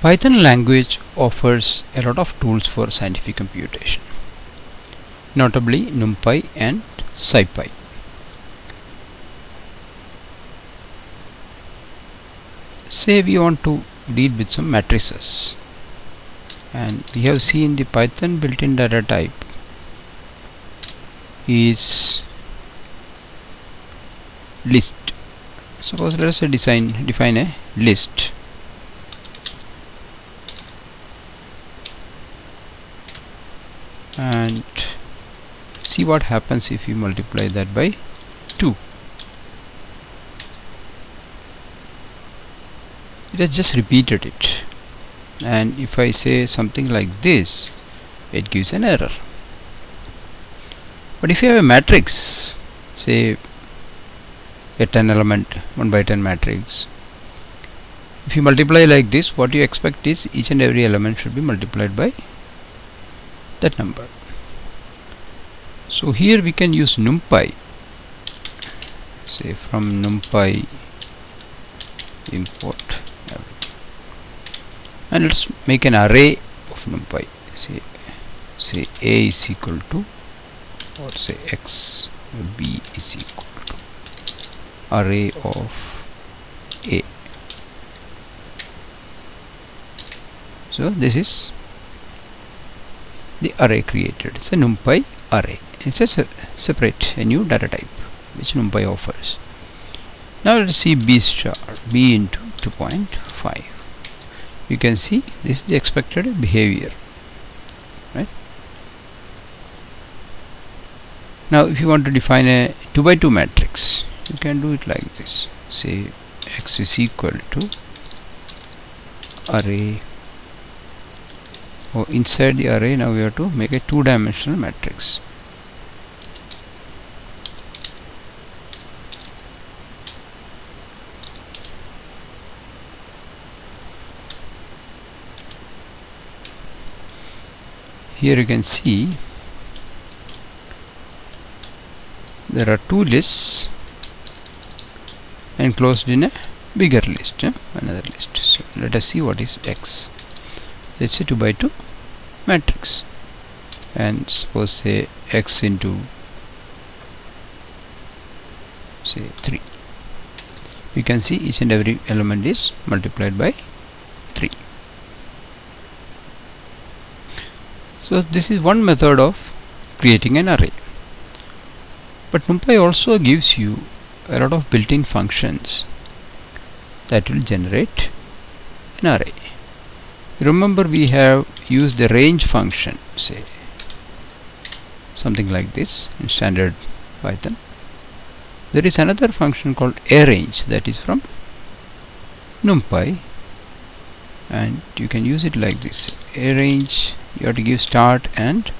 Python language offers a lot of tools for scientific computation, notably numpy and scipy. Say we want to deal with some matrices, and we have seen the Python built-in data type is list. Suppose let us say define a list. And see what happens if you multiply that by 2. It has just repeated it, and if I say something like this, it gives an error. But if you have a matrix, say a 10 element 1 by 10 matrix, if you multiply like this, what you expect is each and every element should be multiplied by that number. So here we can use numpy. Say from numpy import everything, and let's make an array of numpy. Say a is equal to, or say x or b is equal to array of a. So this is the array created. It's a numpy array. It's a new data type which numpy offers. Now let's see b star, b into 2.5. You can see this is the expected behavior, right? Now if you want to define a 2 by 2 matrix, you can do it like this. Say x is equal to array, or inside the array now we have to make a 2-dimensional matrix. Here you can see there are 2 lists enclosed in a bigger list, another list. So let us see what is x. It's a 2 by 2 matrix, and suppose say x into say 3. You can see each and every element is multiplied by 3. So this is one method of creating an array. But numpy also gives you a lot of built-in functions that will generate an array. Remember, we have used the range function, say something like this in standard Python. There is another function called arange that is from numpy, and you can use it like this. Arange, you have to give start and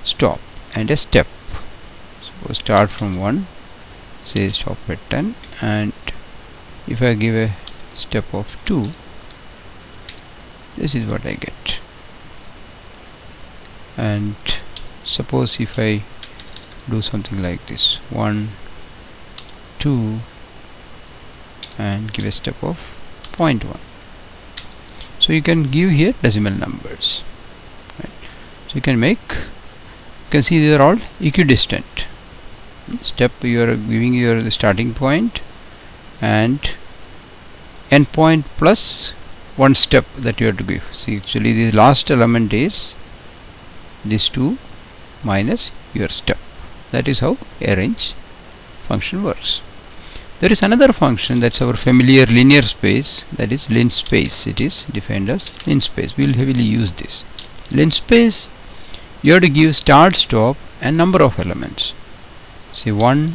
stop and a step. So start from 1, say stop at 10, and if I give a step of 2, this is what I get. And suppose if I do something like this, 1, 2, and give a step of 0.1. So you can give here decimal numbers, right? So you can see these are all equidistant. Step you are giving your the starting point, and end point plus 1 step that you have to give. See, actually the last element is this 2 minus your step. That is how arange function works. There is another function, that's our familiar linear space, that is linspace. It is defined as linspace. We will heavily use this. Linspace, you have to give start, stop and number of elements. Say 1,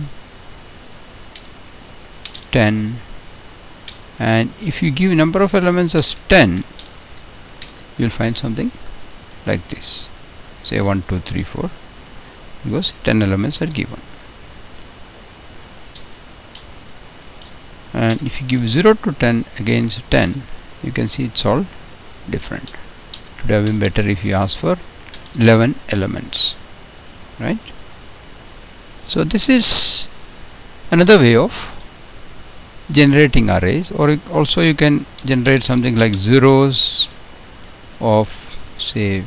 10, and if you give number of elements as 10, you will find something like this. Say 1, 2, 3, 4, because 10 elements are given. And if you give 0 to 10 against 10, you can see it's all different. It would have been better if you ask for 11 elements, right? So this is another way of generating arrays, or also you can generate something like zeros of, say,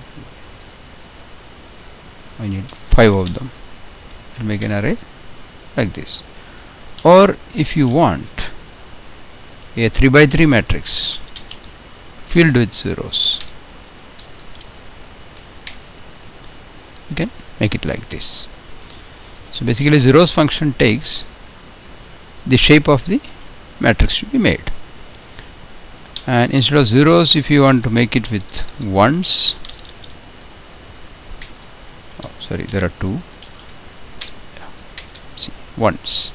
I need 5 of them. I'll make an array like this. Or if you want a 3 by 3 matrix filled with zeros, you can make it like this. So basically zeros function takes the shape of the matrix to be made, and instead of zeros, if you want to make it with ones, oh, sorry, there are two. See, ones.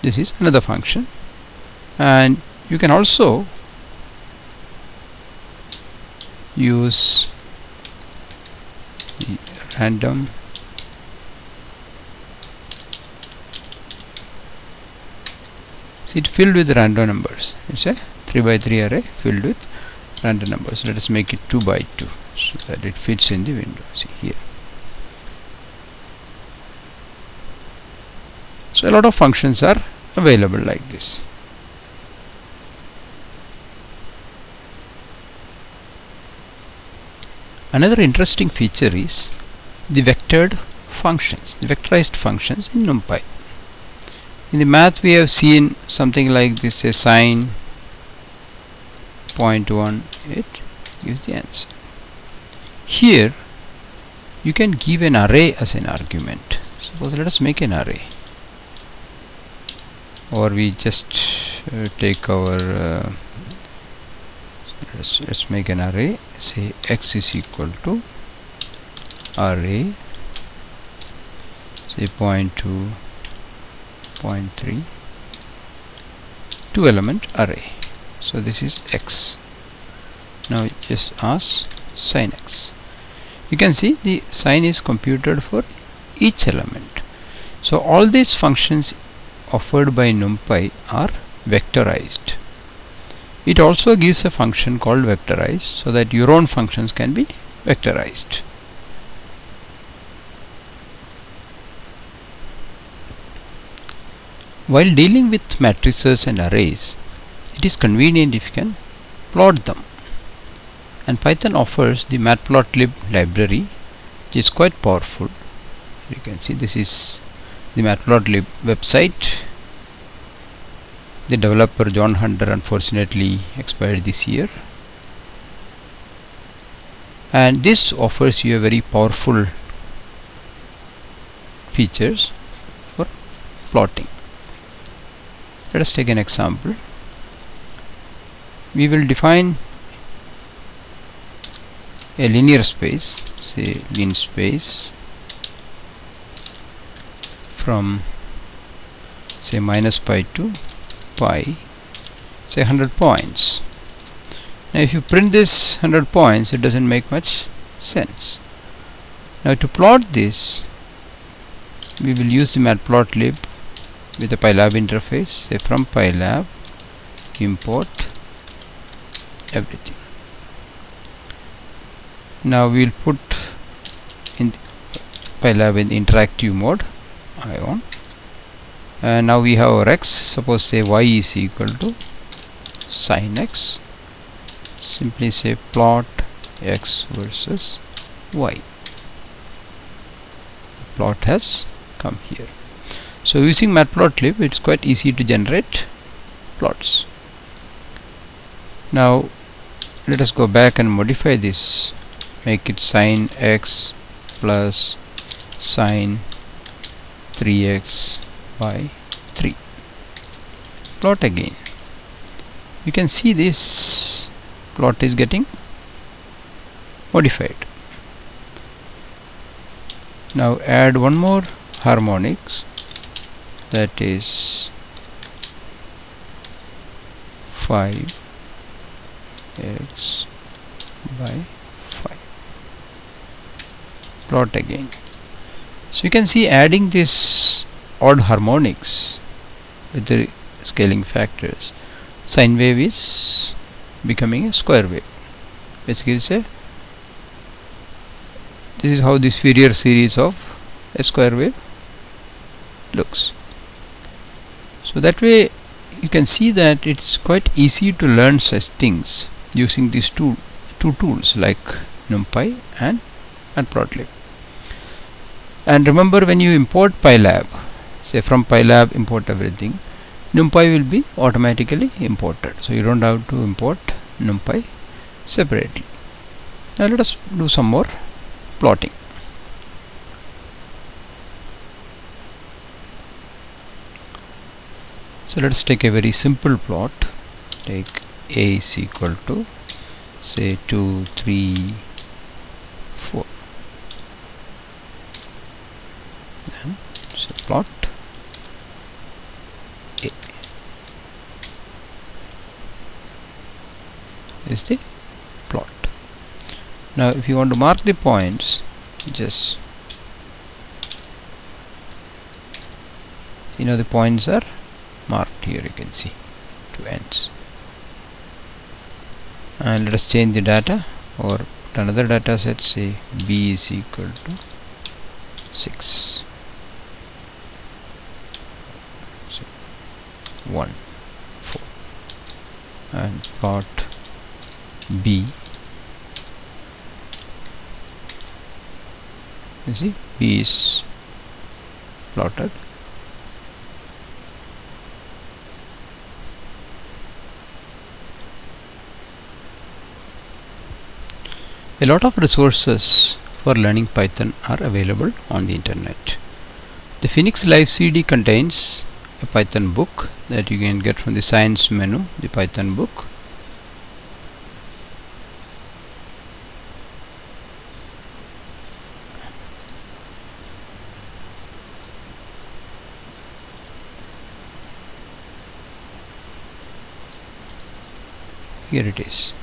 This is another function, and you can also use the random it filled with random numbers. It's a 3 by 3 array filled with random numbers. Let us make it 2 by 2 so that it fits in the window. See here. So a lot of functions are available like this. Another interesting feature is the vectored functions, the vectorized functions in numpy. In the math we have seen something like this, a sine 0.1, it gives the answer. Here you can give an array as an argument. Suppose let us make an array, or we just take our let's make an array, say x is equal to array, say 0.2, 0.3, 2 element array. So this is x. Now just ask sin x. You can see the sign is computed for each element. So all these functions offered by numpy are vectorized. It also gives a function called vectorize so that your own functions can be vectorized. While dealing with matrices and arrays, it is convenient if you can plot them. And Python offers the matplotlib library, which is quite powerful. You can see this is the matplotlib website. The developer John Hunter unfortunately expired this year, and this offers you a very powerful features for plotting. Let us take an example. We will define a linear space, say lin space, from say -pi to pi, say 100 points. Now if you print this 100 points, it doesn't make much sense. Now to plot this, we will use the matplotlib with a pylab interface, say from pylab import everything. Now we will put in pylab in interactive mode ion, and now we have our x. Suppose say y is equal to sin x. Simply say plot x versus y. The plot has come here. So using matplotlib, it's quite easy to generate plots. Now let us go back and modify this. Make it sin x plus sin 3x by 3. Plot again. You can see this plot is getting modified. Now add one more harmonics, that is 5x by 5. Plot again. So you can see adding this odd harmonics with the scaling factors, sine wave is becoming a square wave. Basically say this is how this Fourier series of a square wave looks. So that way you can see that it's quite easy to learn such things using this tool two tools like numpy and matplotlib. And remember, when you import pylab, say from pylab import everything, numpy will be automatically imported, so you don't have to import numpy separately. Now let us do some more plotting. So let us take a very simple plot. Take a is equal to say 2, 3, 4. And so plot A is the plot. Now if you want to mark the points, just the points are marked here, you can see two ends. And let us change the data or put another data set, say b is equal to 6. So 1, 4. And plot b, you see b is plotted. A lot of resources for learning Python are available on the internet. The Phoenix Live CD contains a Python book that you can get from the Science menu, the Python book. Here it is.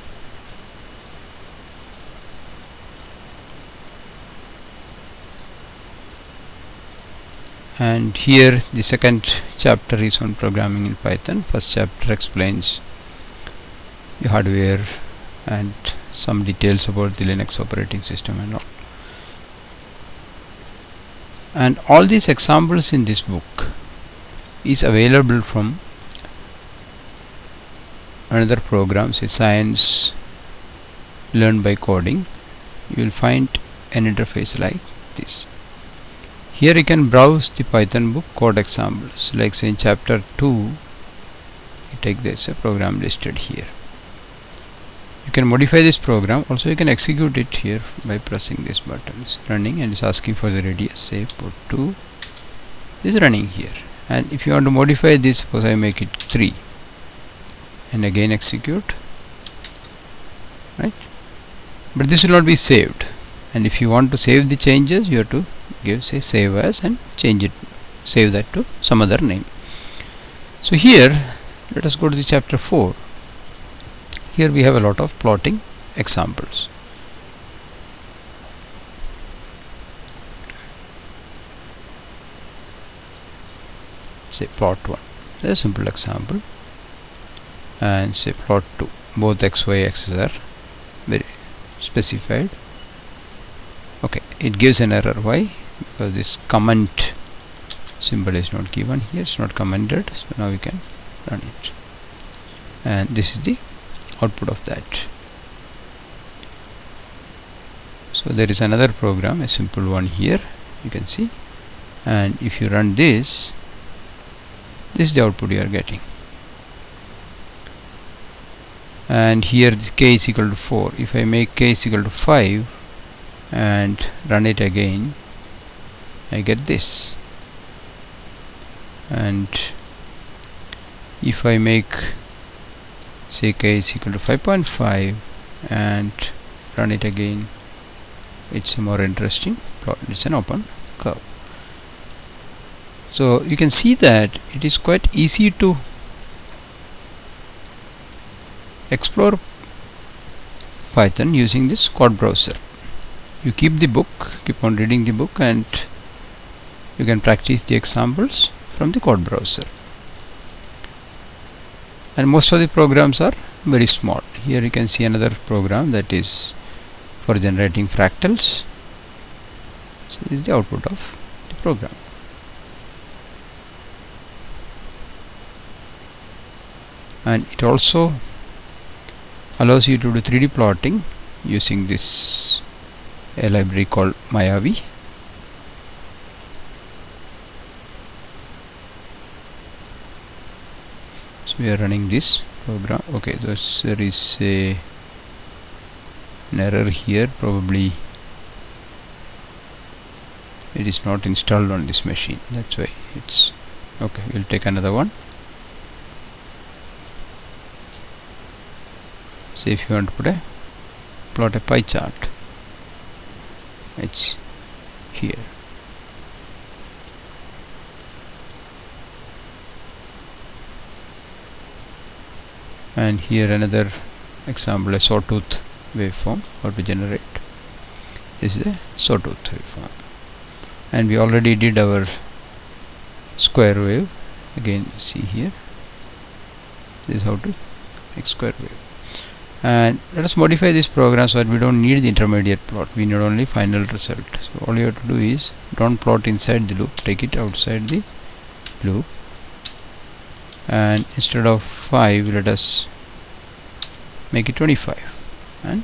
And here the second chapter is on programming in Python. First chapter explains the hardware and some details about the Linux operating system and all. And all these examples in this book is available from another program, say Science Learn by Coding. You will find an interface like this. Here you can browse the Python book code examples, like say in chapter 2 you take this a program listed here. You can modify this program, also you can execute it here by pressing this button. It's running and it's asking for the radius, say put 2, is running here. And if you want to modify this, suppose I make it 3 and again execute, right? But this will not be saved, and if you want to save the changes, you have to give say save as and change it, save that to some other name. So here let us go to the chapter 4. Here we have a lot of plotting examples. Say plot 1, that's a simple example, and say plot 2, both x, y axes are very specified. Okay, it gives an error. Why? Because this comment symbol is not given here, it's not commented. So now we can run it, and this is the output of that. So there is another program, a simple one here, you can see, and if you run this, this is the output you are getting. And here the k is equal to 4. If I make k is equal to 5 and run it again, I get this. And if I make say k is equal to 5.5 and run it again, it's a more interesting plot. It's an open curve. So you can see that it is quite easy to explore Python using this code browser. You keep the book, keep on reading the book, and you can practice the examples from the code browser. And most of the programs are very small. Here you can see another program that is for generating fractals. So this is the output of the program. And it also allows you to do 3D plotting using this a library called Mayavi. So we are running this program. Okay, there is an error here. Probably it is not installed on this machine, that's why it's okay. We'll take another one. Say if you want to plot a pie chart, it's here. And here another example, a sawtooth waveform, how to generate. This is a sawtooth waveform, and we already did our square wave. Again, see here, this is how to make square wave. And let us modify this program so that we don't need the intermediate plot, we need only final result. So all you have to do is don't plot inside the loop, take it outside the loop, and instead of 5 let us make it 25, and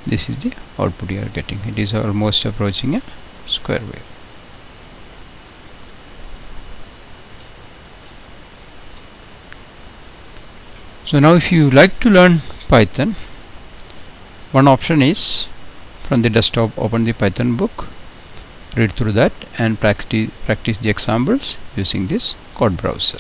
this is the output you are getting. It is almost approaching a square wave. So now if you like to learn Python, one option is from the desktop, open the Python book, read through that and practice the examples using this code browser.